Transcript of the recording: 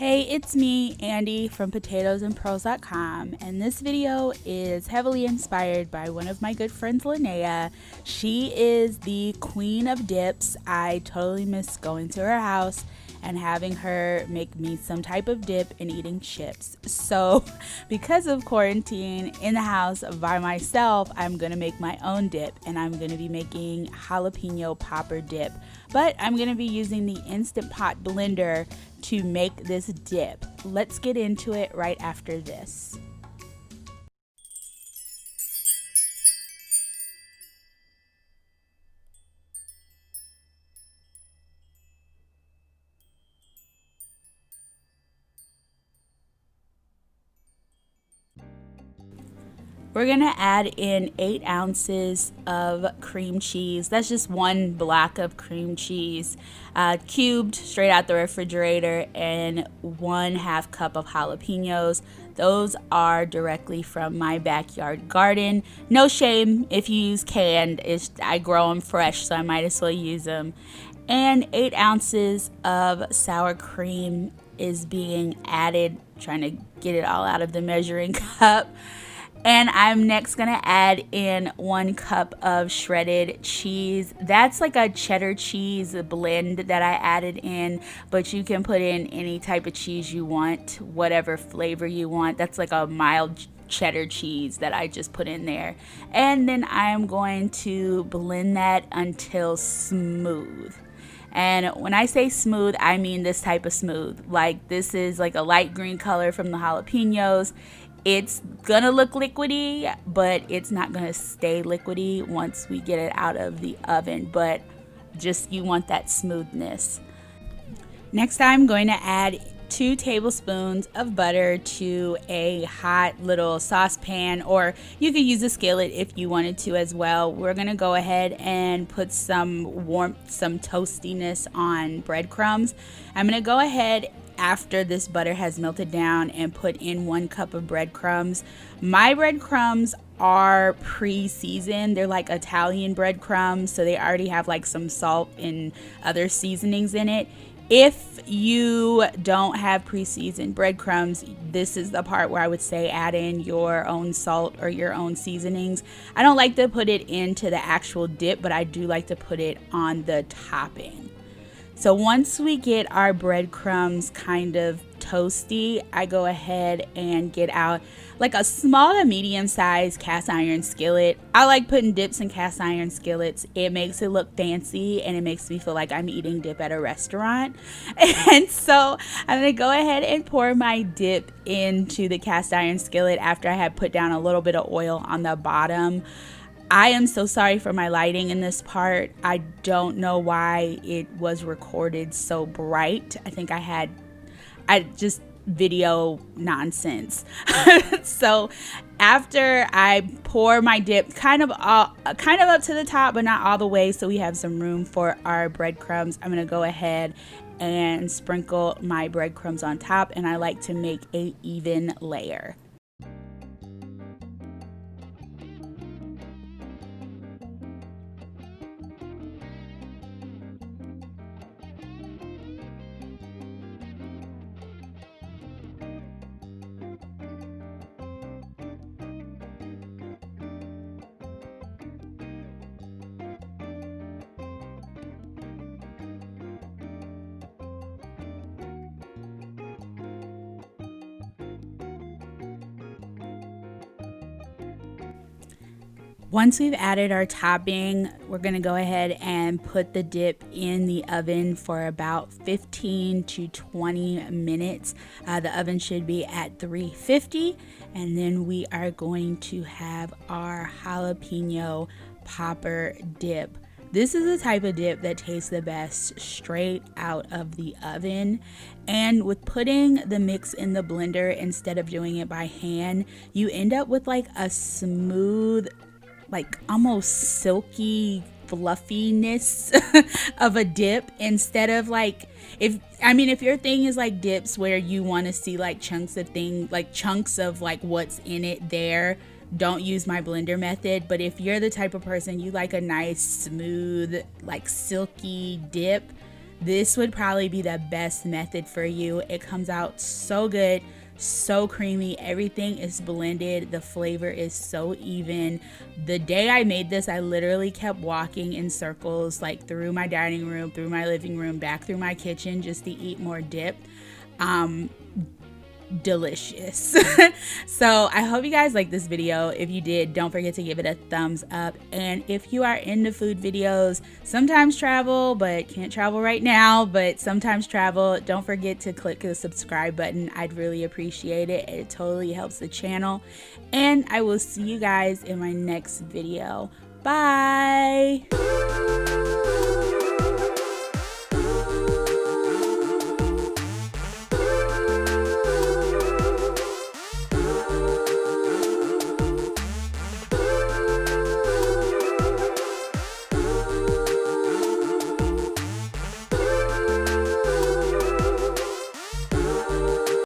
Hey, it's me, Andy from potatoesandpearls.com, and this video is heavily inspired by one of my good friends, Linnea. She is the queen of dips. I totally miss going to her house and having her make me some type of dip and eating chips. So because of quarantine in the house by myself, I'm gonna make my own dip, and I'm gonna be making jalapeno popper dip, but I'm gonna be using the Instant Pot blender to make this dip. Let's get into it right after this. We're gonna add in 8 ounces of cream cheese. That's just one block of cream cheese, cubed straight out the refrigerator, and 1/2 cup of jalapenos. Those are directly from my backyard garden. No shame if you use canned. I grow them fresh, so I might as well use them. And 8 ounces of sour cream is being added, trying to get it all out of the measuring cup. And I'm next gonna add in 1 cup of shredded cheese. That's like a cheddar cheese blend that I added in, but you can put in any type of cheese you want, whatever flavor you want. That's like a mild cheddar cheese that I just put in there. And then I'm going to blend that until smooth. And when I say smooth, I mean this type of smooth. Like, this is like a light green color from the jalapenos. It's gonna look liquidy, but it's not gonna stay liquidy once we get it out of the oven, but just you want that smoothness. Next, I'm going to add 2 tablespoons of butter to a hot little saucepan, or you could use a skillet if you wanted to as well. We're gonna go ahead and put some warmth, some toastiness on breadcrumbs. I'm gonna go ahead after this butter has melted down and put in 1 cup of breadcrumbs. My breadcrumbs are pre-seasoned. They're like Italian breadcrumbs, so they already have like some salt and other seasonings in it. If you don't have pre-seasoned breadcrumbs, this is the part where I would say add in your own salt or your own seasonings. I don't like to put it into the actual dip, but I do like to put it on the topping. So once we get our breadcrumbs kind of toasty, I go ahead and get out like a small to medium sized cast iron skillet. I like putting dips in cast iron skillets. It makes it look fancy and it makes me feel like I'm eating dip at a restaurant. And so I'm gonna go ahead and pour my dip into the cast iron skillet after I had put down a little bit of oil on the bottom. I am so sorry for my lighting in this part. I don't know why it was recorded so bright. I think I just video nonsense. So after I pour my dip kind of up to the top, but not all the way, so we have some room for our breadcrumbs, I'm gonna go ahead and sprinkle my breadcrumbs on top, and I like to make an even layer. Once we've added our topping, we're gonna go ahead and put the dip in the oven for about 15 to 20 minutes. The oven should be at 350, and then we are going to have our jalapeno popper dip. This is the type of dip that tastes the best straight out of the oven. And with putting the mix in the blender instead of doing it by hand, you end up with like a smooth, like almost silky fluffiness of a dip, instead of like, if your thing is like dips where you want to see like chunks of like what's in it there, don't use my blender method. But if you're the type of person you like a nice smooth like silky dip, this would probably be the best method for you. It comes out so good, so creamy. Everything is blended. The flavor is so even. The day I made this, I literally kept walking in circles, like through my dining room, through my living room, back through my kitchen, just to eat more dip. Delicious. So I hope you guys like this video. If you did, don't forget to give it a thumbs up. And if you are into food videos, sometimes travel, but can't travel right now, but sometimes travel, don't forget to click the subscribe button. I'd really appreciate it. It totally helps the channel. And I will see you guys in my next video. Bye.